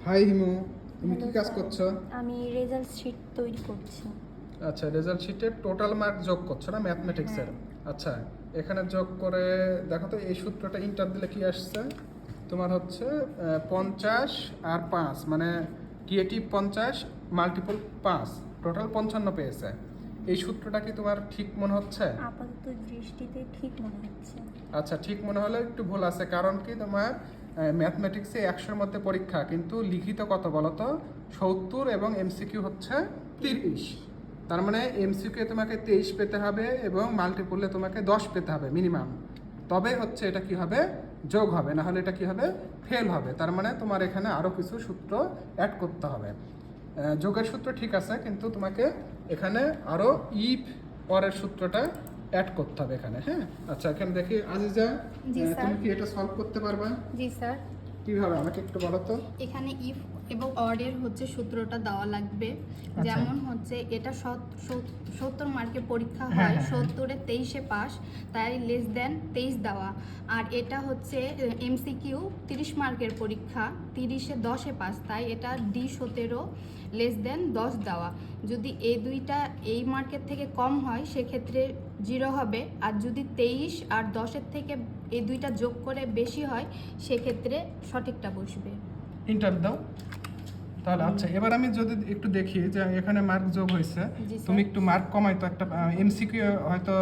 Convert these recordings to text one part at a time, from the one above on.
High Himu, তুমি কি কাজ করছো? আমি রেজাল্ট শিট তৈরি করছি। আচ্ছা, রেজাল্ট শিটে টোটাল মার্ক যোগ করছো না ম্যাথমেটিক্সের? আচ্ছা, এখানে যোগ করে দেখো তো এই সূত্রটা ইন্টার দিলে কি আসছে তোমার হচ্ছে 50 আর 5 মানে ক্রিয়েটিভ 50 মাল্টিপল 5 টোটাল 55 পেয়েছে। এই সূত্রটা কি তোমার ঠিক মনে হচ্ছে? আপাতত দৃষ্টিতে ঠিক মনে হচ্ছে। আচ্ছা, ঠিক মনে হলে একটু ভুল আছে, কারণ কি তোমার ম্যাথমেটিক্সে 100-র মধ্যে পরীক্ষা, কিন্তু লিখিত কত বলো তো 70 এবং এমসিকিউ হচ্ছে 30। তার মানে এমসিকিউ তোমাকে 23 পেতে হবে এবং মাল্টিপলে তোমাকে 10 পেতে হবে মিনিমাম, তবে হচ্ছে এটা কি হবে যোগ হবে, না হলে এটা কি হবে ফেল হবে। তার মানে তোমার এখানে আরও কিছু সূত্র অ্যাড করতে হবে। যোগের সূত্র ঠিক আছে, কিন্তু তোমাকে এখানে আরও ইফ পরের সূত্রটা অ্যাড করতে হবে এখানে। হ্যাঁ, আচ্ছা, এখানে দেখি আজিজা, জি, স্যার। তুমি কি এটা সলভ করতে পারবা? জি স্যার, কিভাবে আমাকে একটু বলো তো। এখানে ইফ এবং অর এর হচ্ছে সূত্রটা দেওয়া লাগবে। যেমন হচ্ছে এটা 70 মার্কের পরীক্ষা হ্যাঁ, হয়, হ্যাঁ, 70-এ 23-এ পাস, তাই লেস দেন 23 দেওয়া। আর এটা হচ্ছে এমসিকিউ 30 মার্কের পরীক্ষা, 30-এ 10-এ পাস, তাই এটা D17 লেস দেন 10 দেওয়া। যদি এই দুইটা এই মার্কের থেকে কম হয় সেক্ষেত্রে 0 হবে, আর যদি 23 আর 10-এর থেকে এই দুইটা যোগ করে বেশি হয় সেক্ষেত্রে সঠিকটা বসবে। ইন্টার দাও তাহলে। আচ্ছা, এবার আমি যদি একটু দেখি যে এখানে মার্ক যোগ হয়েছে, জি, স্যার। তুমি একটু মার্ক কমাই তো, একটা এমসিকিউ হয়তো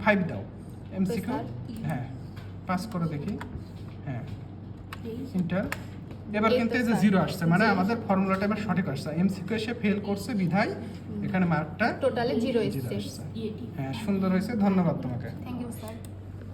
5 দাও এমসিকিউ। স্যার, হ্যাঁ, পাস করে দেখি। হ্যাঁ, ইন্টার। এবার এই তো কিন্তু এই যে স্যার। 0 আসছে, মানে জি। আমাদের ফর্মুলাটা এবার সঠিক আসছে। এমসিকিউ এসে ফেল করছে বিধায় এখানে মার্কটা টোটালে 0 0 এসছে। আসছে। হ্যাঁ, সুন্দর হয়েছে, ধন্যবাদ তোমাকে। থ্যাংক